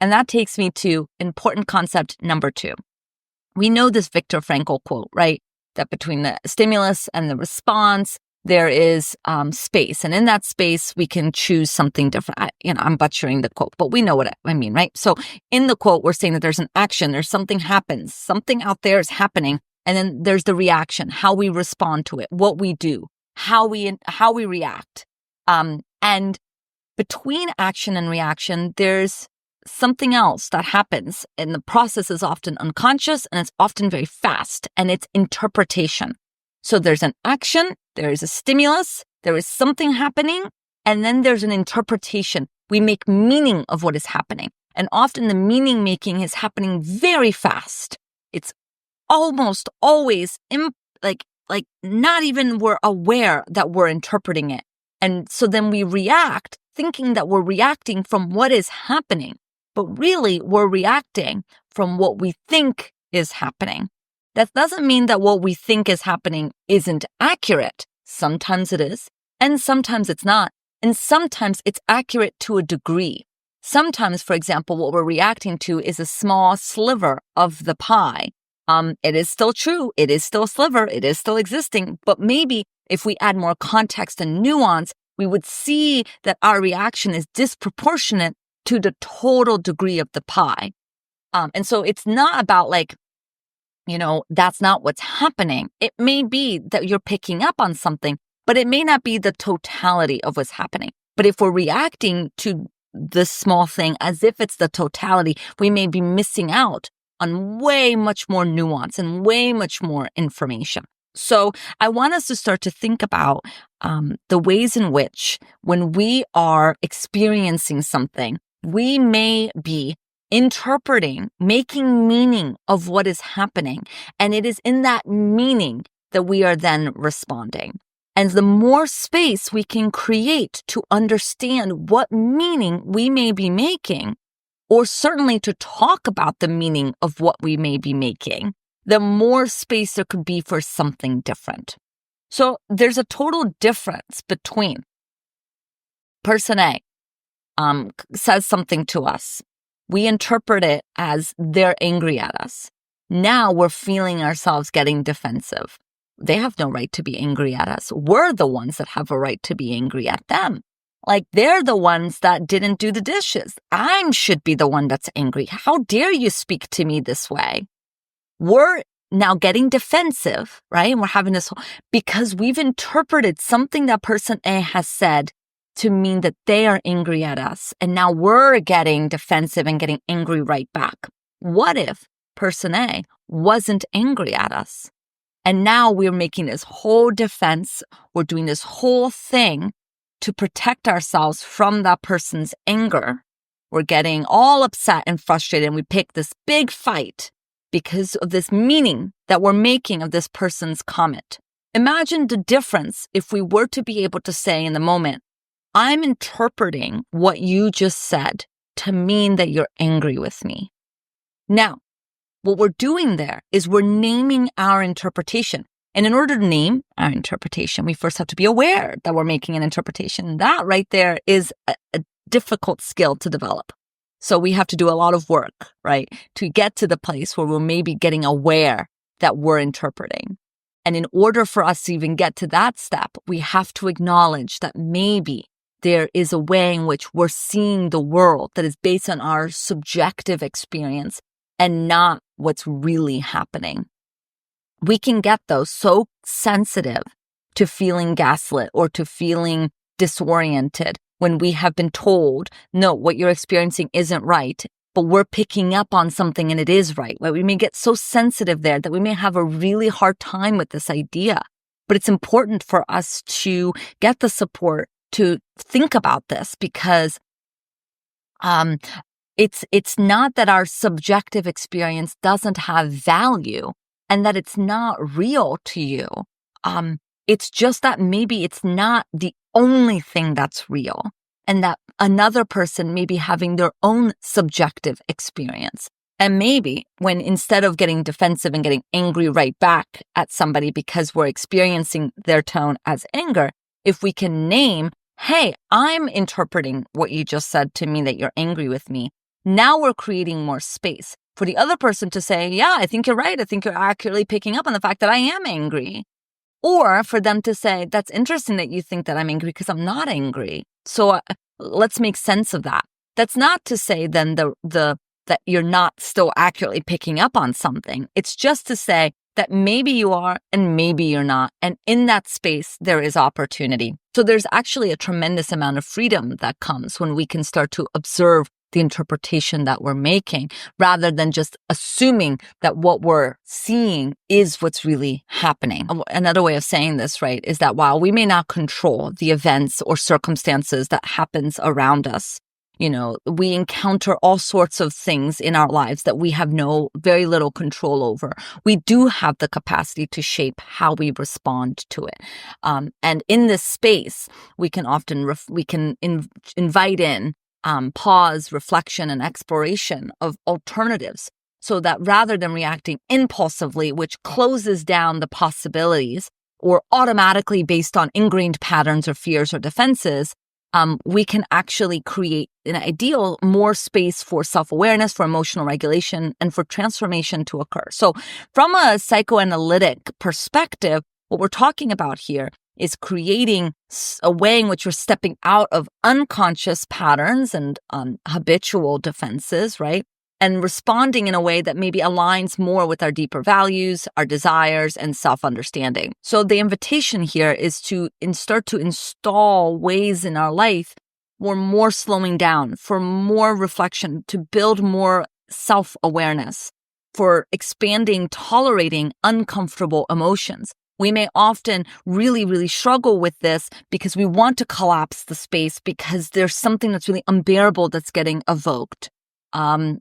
And that takes me to important concept number 2. We know this Viktor Frankl quote, right? That between the stimulus and the response, there is space. And in that space, we can choose something different. I'm butchering the quote, but we know what I mean, right? So in the quote, we're saying that there's an action, there's something happens, something out there is happening. And then there's the reaction, how we respond to it, what we do, how we react. And between action and reaction, there's something else that happens. And the process is often unconscious and it's often very fast, and it's interpretation. So there's an action, there is a stimulus, there is something happening, and then there's an interpretation. We make meaning of what is happening. And often the meaning making is happening very fast. It's almost always like not even we're aware that we're interpreting it. And so then we react thinking that we're reacting from what is happening, but really we're reacting from what we think is happening. That doesn't mean that what we think is happening isn't accurate. Sometimes it is, and sometimes it's not. And sometimes it's accurate to a degree. Sometimes, for example, what we're reacting to is a small sliver of the pie. It is still true. It is still a sliver. It is still existing. But maybe if we add more context and nuance, we would see that our reaction is disproportionate to the total degree of the pie. And so it's not about that's not what's happening. It may be that you're picking up on something, but it may not be the totality of what's happening. But if we're reacting to this small thing as if it's the totality, we may be missing out on way much more nuance and way much more information. So I want us to start to think about the ways in which when we are experiencing something, we may be interpreting, making meaning of what is happening. And it is in that meaning that we are then responding. And the more space we can create to understand what meaning we may be making, or certainly to talk about the meaning of what we may be making, the more space there could be for something different. So there's a total difference between person A says something to us. We interpret it as they're angry at us. Now we're feeling ourselves getting defensive. They have no right to be angry at us. We're the ones that have a right to be angry at them. Like they're the ones that didn't do the dishes. I should be the one that's angry. How dare you speak to me this way? We're now getting defensive, right? And we're having this because we've interpreted something that person A has said to mean that they are angry at us. And now we're getting defensive and getting angry right back. What if person A wasn't angry at us? And now we're making this whole defense. We're doing this whole thing to protect ourselves from that person's anger. We're getting all upset and frustrated, and we pick this big fight because of this meaning that we're making of this person's comment. Imagine the difference if we were to be able to say in the moment, I'm interpreting what you just said to mean that you're angry with me. Now, what we're doing there is we're naming our interpretation. And in order to name our interpretation, we first have to be aware that we're making an interpretation. That right there is a difficult skill to develop. So we have to do a lot of work, right, to get to the place where we're maybe getting aware that we're interpreting. And in order for us to even get to that step, we have to acknowledge that maybe there is a way in which we're seeing the world that is based on our subjective experience and not what's really happening. We can get, though, so sensitive to feeling gaslit or to feeling disoriented when we have been told, no, what you're experiencing isn't right, but we're picking up on something and it is right. We may get so sensitive there that we may have a really hard time with this idea. But it's important for us to get the support to think about this because it's not that our subjective experience doesn't have value and that it's not real to you. It's just that maybe it's not the only thing that's real and that another person may be having their own subjective experience. And maybe when instead of getting defensive and getting angry right back at somebody because we're experiencing their tone as anger, if we can name, hey, I'm interpreting what you just said to mean that you're angry with me. Now we're creating more space for the other person to say, yeah, I think you're right. I think you're accurately picking up on the fact that I am angry. Or for them to say, that's interesting that you think that I'm angry because I'm not angry. So let's make sense of that. That's not to say then that you're not still accurately picking up on something. It's just to say that maybe you are and maybe you're not. And in that space, there is opportunity. So there's actually a tremendous amount of freedom that comes when we can start to observe the interpretation that we're making, rather than just assuming that what we're seeing is what's really happening. Another way of saying this, right, is that while we may not control the events or circumstances that happens around us, we encounter all sorts of things in our lives that we have very little control over. We do have the capacity to shape how we respond to it. And in this space, we can often, invite in pause, reflection, and exploration of alternatives, so that rather than reacting impulsively, which closes down the possibilities, or automatically based on ingrained patterns or fears or defenses, we can actually create an ideal more space for self-awareness, for emotional regulation, and for transformation to occur. So from a psychoanalytic perspective, what we're talking about here is creating a way in which we're stepping out of unconscious patterns and habitual defenses, right? And responding in a way that maybe aligns more with our deeper values, our desires, and self-understanding. So the invitation here is to start to install ways in our life for more slowing down, for more reflection, to build more self-awareness, for expanding, tolerating uncomfortable emotions. We may often really, really struggle with this because we want to collapse the space because there's something that's really unbearable that's getting evoked.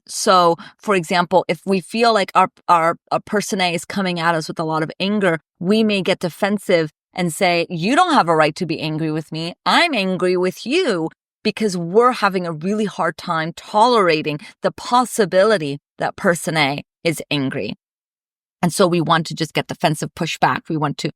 So, for example, if we feel like our person A is coming at us with a lot of anger, we may get defensive and say, you don't have a right to be angry with me. I'm angry with you, because we're having a really hard time tolerating the possibility that person A is angry. And so we want to just get defensive, push back. We want to,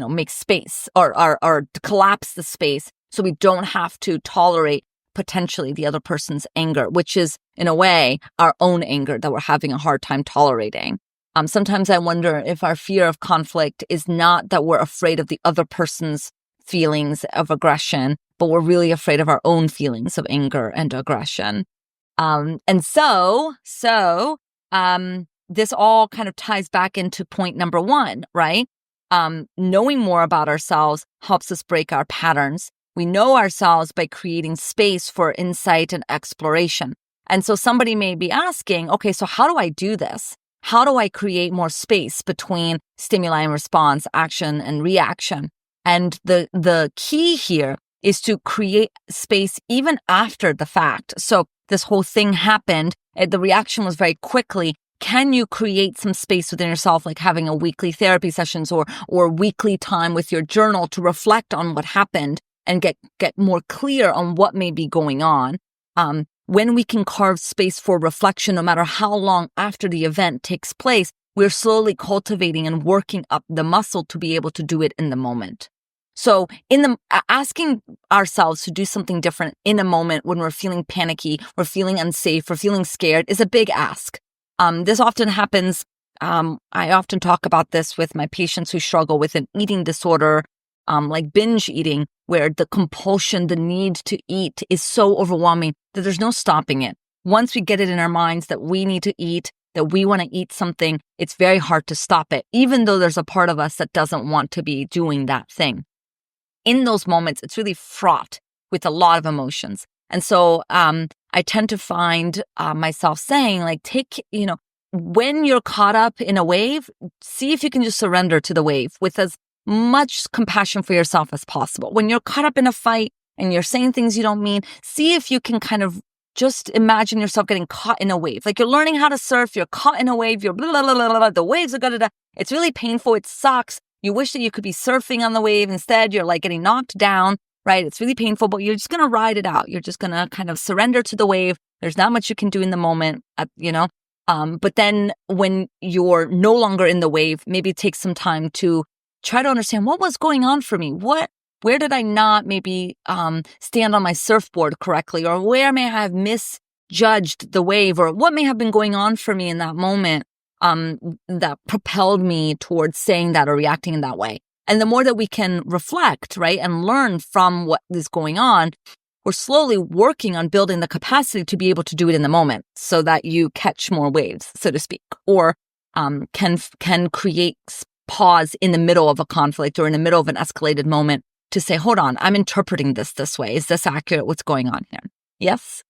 make space or collapse the space so we don't have to tolerate potentially the other person's anger, which is in a way our own anger that we're having a hard time tolerating. Sometimes I wonder if our fear of conflict is not that we're afraid of the other person's feelings of aggression, but we're really afraid of our own feelings of anger and aggression. And so this all kind of ties back into point number one, right? Knowing more about ourselves helps us break our patterns. We know ourselves by creating space for insight and exploration. And so somebody may be asking, okay, so how do I do this? How do I create more space between stimuli and response, action and reaction? And the key here is to create space even after the fact. So this whole thing happened, the reaction was very quickly. Can you create some space within yourself, like having a weekly therapy sessions or weekly time with your journal to reflect on what happened and get more clear on what may be going on? When we can carve space for reflection, no matter how long after the event takes place, we're slowly cultivating and working up the muscle to be able to do it in the moment. So asking ourselves to do something different in a moment when we're feeling panicky, we're feeling unsafe, we're feeling scared is a big ask. This often happens. I often talk about this with my patients who struggle with an eating disorder, like binge eating, where the compulsion, the need to eat is so overwhelming that there's no stopping it. Once we get it in our minds that we need to eat, that we want to eat something, it's very hard to stop it, even though there's a part of us that doesn't want to be doing that thing. In those moments, it's really fraught with a lot of emotions. And so I tend to find myself saying, like, when you're caught up in a wave, see if you can just surrender to the wave with as much compassion for yourself as possible. When you're caught up in a fight and you're saying things you don't mean, see if you can kind of just imagine yourself getting caught in a wave. Like you're learning how to surf, you're caught in a wave, you're blah, blah, blah, blah, blah, the waves are da-da-da. It's really painful. It sucks. You wish that you could be surfing on the wave. Instead, you're like getting knocked down, right? It's really painful, but you're just going to ride it out. You're just going to kind of surrender to the wave. There's not much you can do in the moment, But then when you're no longer in the wave, maybe take some time to try to understand what was going on for me. Where did I not maybe stand on my surfboard correctly? Or where may I have judged the wave or what may have been going on for me in that moment that propelled me towards saying that or reacting in that way. And the more that we can reflect, right, and learn from what is going on, we're slowly working on building the capacity to be able to do it in the moment so that you catch more waves, so to speak, or can create pause in the middle of a conflict or in the middle of an escalated moment to say, hold on, I'm interpreting this way. Is this accurate? What's going on here? Yes?